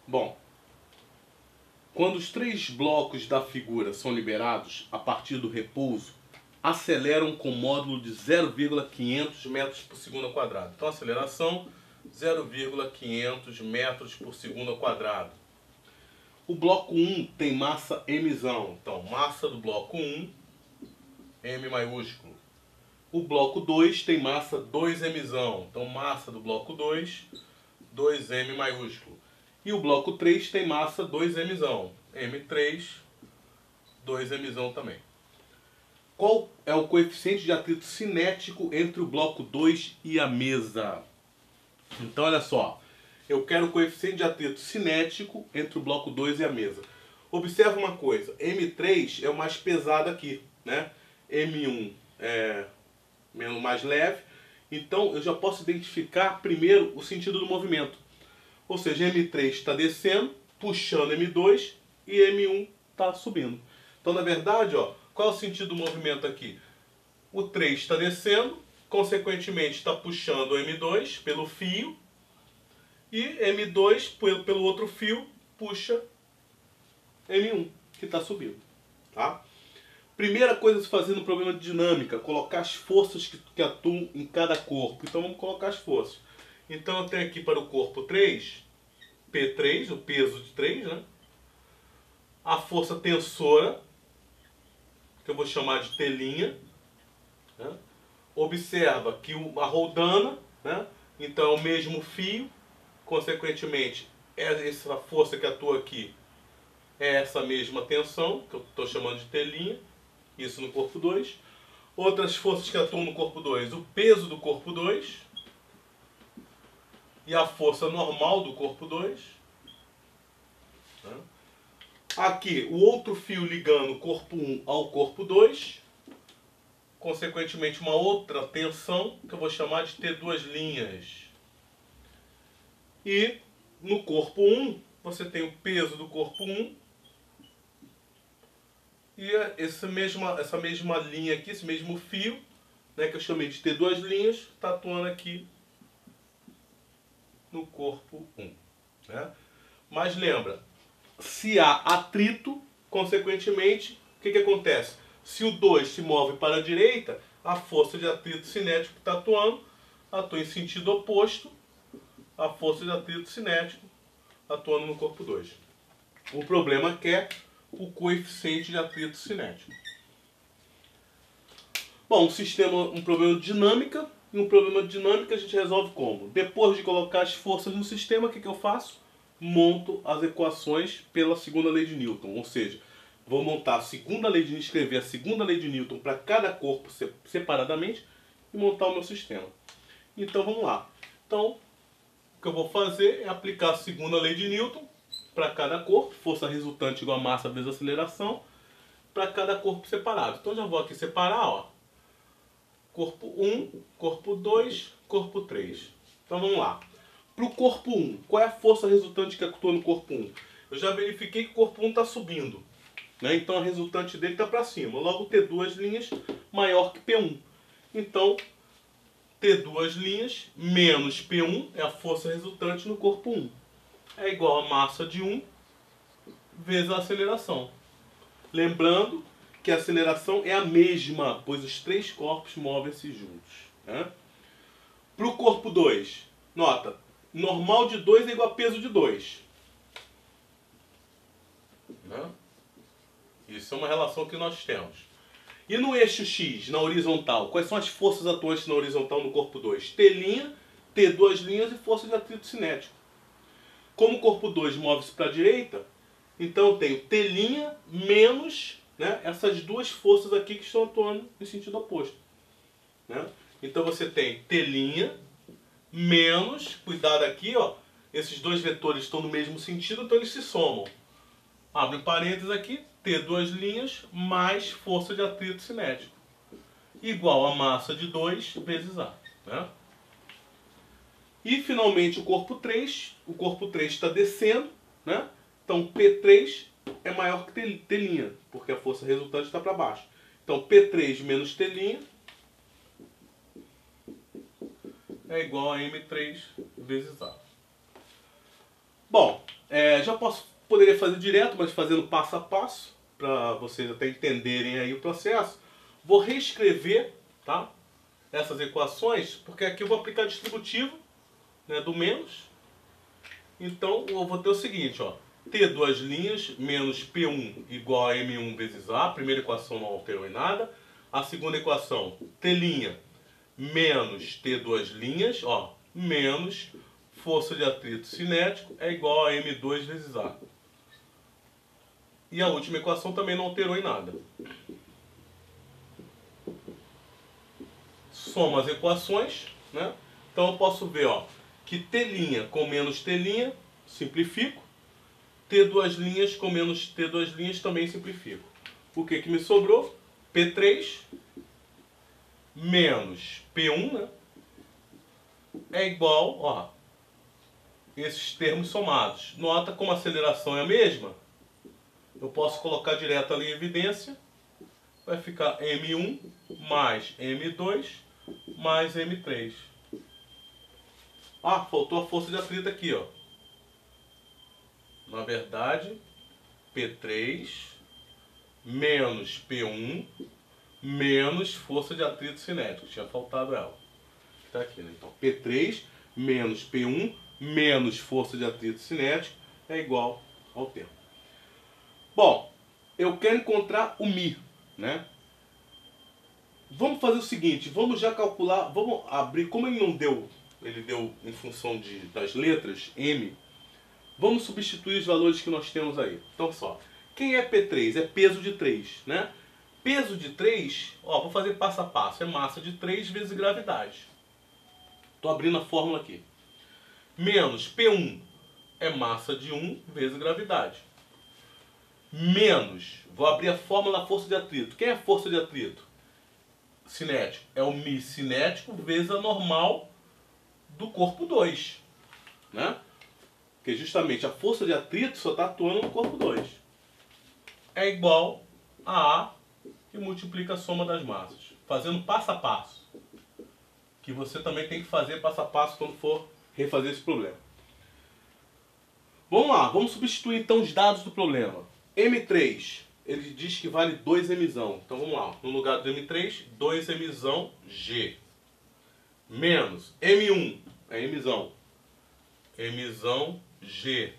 Bom, quando os três blocos da figura são liberados a partir do repouso, aceleram com módulo de 0,500 metros por segundo ao quadrado. Então, aceleração 0,500 metros por segundo ao quadrado. O bloco 1 tem massa mzão. Então, massa do bloco 1, M maiúsculo. O bloco 2 tem massa 2mzão. Então, massa do bloco 2, 2m maiúsculo. E o bloco 3 tem massa 2mzão. M3, 2mzão também. Qual é o coeficiente de atrito cinético entre o bloco 2 e a mesa? Então, olha só. Eu quero o coeficiente de atrito cinético entre o bloco 2 e a mesa. Observa uma coisa. M3 é o mais pesado aqui, né? M1 é mais leve. Então, eu já posso identificar primeiro o sentido do movimento. Ou seja, M3 está descendo, puxando M2 e M1 está subindo. Então, na verdade, ó, qual é o sentido do movimento aqui? O 3 está descendo, consequentemente está puxando o M2 pelo fio e M2 pelo outro fio puxa M1, que está subindo. Tá? Primeira coisa a se fazer no problema de dinâmica, colocar as forças que atuam em cada corpo. Então vamos colocar as forças. Então eu tenho aqui para o corpo 3, P3, o peso de 3, né? A força tensora, que eu vou chamar de T', né? Observa que a roldana, né? Então é o mesmo fio, consequentemente essa força que atua aqui é essa mesma tensão, que eu estou chamando de T', isso no corpo 2. Outras forças que atuam no corpo 2, o peso do corpo 2 e a força normal do corpo 2. Aqui, o outro fio ligando o corpo 1 ao corpo 2. Consequentemente, uma outra tensão, que eu vou chamar de T2'. E no corpo 1, você tem o peso do corpo 1. E essa mesma linha aqui, esse mesmo fio, né, que eu chamei de T2', está atuando aqui no corpo 1. Né? Mas lembra, se há atrito, consequentemente, o que acontece? Se o 2 se move para a direita, a força de atrito cinético que está atuando, atua em sentido oposto à força de atrito cinético atuando no corpo 2. O problema é o coeficiente de atrito cinético. Bom, um problema de dinâmica. E um problema de dinâmica a gente resolve como? Depois de colocar as forças no sistema, o que eu faço? Monto as equações pela segunda lei de Newton. Ou seja, vou montar a segunda lei de Newton, escrever a segunda lei de Newton para cada corpo separadamente e montar o meu sistema. Então vamos lá. Então, o que eu vou fazer é aplicar a segunda lei de Newton para cada corpo, força resultante igual a massa vezes aceleração, para cada corpo separado. Então já vou aqui separar, ó. Corpo 1, corpo 2, corpo 3. Então vamos lá. Para o corpo 1, qual é a força resultante que atua no corpo 1? Eu já verifiquei que o corpo 1 está subindo, né? Então a resultante dele está para cima. Logo T2' maior que P1. Então T2' menos P1 é a força resultante no corpo 1. É igual a massa de 1 vezes a aceleração. Lembrando que a aceleração é a mesma, pois os três corpos movem-se juntos. Né? Para o corpo 2, nota, normal de 2 é igual a peso de 2. Né? Isso é uma relação que nós temos. E no eixo X, na horizontal, quais são as forças atuantes na horizontal no corpo 2? T', T2' e força de atrito cinético. Como o corpo 2 move-se para a direita, então eu tenho T' menos, né, essas duas forças aqui que estão atuando em sentido oposto. Né? Então você tem T' menos, cuidado aqui, ó, esses dois vetores estão no mesmo sentido, então eles se somam. Abre parênteses aqui, T2' mais força de atrito cinético, igual a massa de 2 vezes A. Né? E finalmente o corpo 3 está descendo, né? Então P3 é maior que T', porque a força resultante está para baixo. Então P3 menos T' é igual a M3 vezes A. Bom, poderia fazer direto, mas fazendo passo a passo, para vocês até entenderem aí o processo. Vou reescrever, tá, essas equações, porque aqui eu vou aplicar distributivo, né, do menos. Então eu vou ter o seguinte, ó, T duas linhas menos P1 igual a M1 vezes A. A primeira equação não alterou em nada. A segunda equação, T' menos T duas linhas, ó, menos força de atrito cinético é igual a M2 vezes A. E a última equação também não alterou em nada. Soma as equações, né? Então eu posso ver, ó, que T' com menos T', simplifico. T duas linhas com menos T duas linhas também simplifico. O que me sobrou? P3 menos P1, né, é igual, ó, esses termos somados. Nota como a aceleração é a mesma, eu posso colocar direto ali em evidência. Vai ficar M1 mais M2 mais M3. Ah, faltou a força de atrito aqui, ó. Na verdade, P3 menos P1 menos força de atrito cinético. Tinha faltado ela. Está aqui, né? Então, P3 menos P1 menos força de atrito cinético é igual ao termo. Bom, eu quero encontrar o μ, né? Vamos fazer o seguinte, vamos já calcular, vamos abrir, como ele não deu, ele deu em função das letras, M, vamos substituir os valores que nós temos aí. Então, só, quem é P3? É peso de 3, né? Peso de 3, ó, vou fazer passo a passo, é massa de 3 vezes gravidade. Estou abrindo a fórmula aqui. Menos P1 é massa de 1 vezes gravidade. Menos, vou abrir a fórmula da força de atrito. Quem é a força de atrito? Cinético. É o μ cinético vezes a normal do corpo 2. Né? Porque justamente a força de atrito só está atuando no corpo 2. É igual a A que multiplica a soma das massas. Fazendo passo a passo. Que você também tem que fazer passo a passo quando for refazer esse problema. Vamos lá, vamos substituir então os dados do problema. M3, ele diz que vale 2mzão. Então vamos lá, no lugar do M3, 2mzão G. Menos M1, é mzão. Mzão G.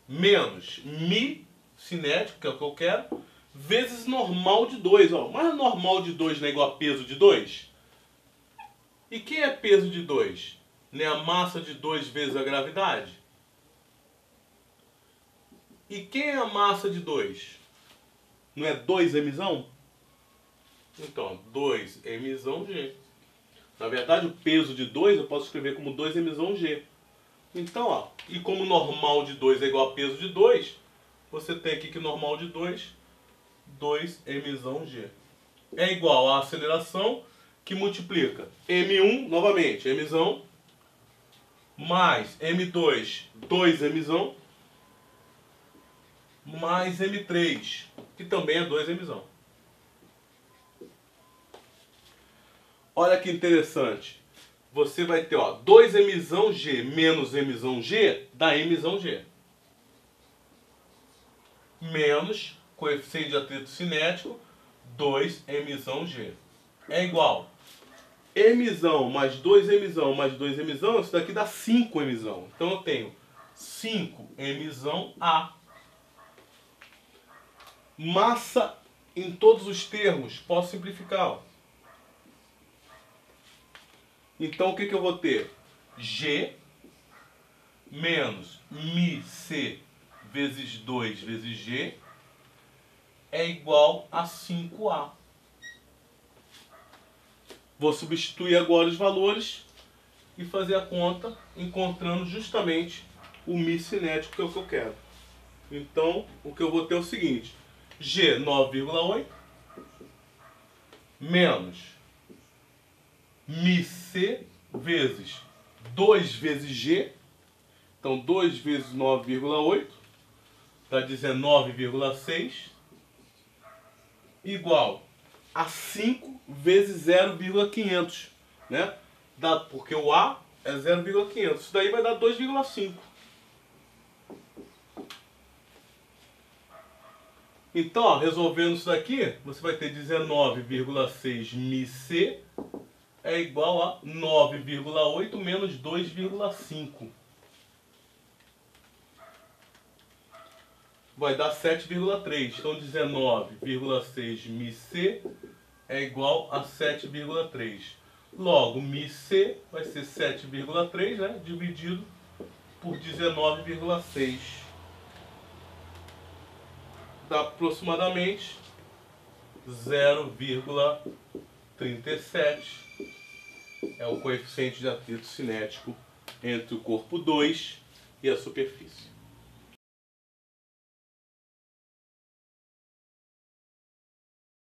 Menos μ cinético, que é o que eu quero, vezes normal de 2. Ó. Mas normal de 2 não é igual a peso de 2? E quem é peso de 2? Não é a massa de 2 vezes a gravidade? E quem é a massa de 2? Não é 2mzão? Então, 2mzão G. Na verdade, o peso de 2 eu posso escrever como 2mzão G. Então, ó, e como normal de 2 é igual a peso de 2, você tem aqui que normal de 2, 2mzão G. É igual à aceleração que multiplica M1, novamente, mzão, mais M2, 2mzão, mais M3, que também é 2mzão. Olha que interessante. Você vai ter, ó, 2mzão G menos mzão G dá mzão G. Menos coeficiente de atrito cinético, 2mzão G. É igual mzão mais 2mzão mais 2mzão, isso daqui dá 5mzão. Então eu tenho 5mzão A. Massa em todos os termos, posso simplificar, ó. Então o que eu vou ter? G menos μc vezes 2 vezes G é igual a 5A. Vou substituir agora os valores e fazer a conta encontrando justamente o μ cinético, que é o que eu quero. Então o que eu vou ter é o seguinte: G 9,8 menos μc vezes 2 vezes G. Então 2 vezes 9,8 dá 19,6 igual a 5 vezes 0,500, né? Porque o A é 0,500. Isso daí vai dar 2,5. Então, ó, resolvendo isso daqui, você vai ter 19,6 μc é igual a 9,8 menos 2,5. Vai dar 7,3. Então 19,6 μc é igual a 7,3. Logo, μc vai ser 7,3, né, dividido por 19,6. Dá aproximadamente 0,37. É o coeficiente de atrito cinético entre o corpo 2 e a superfície.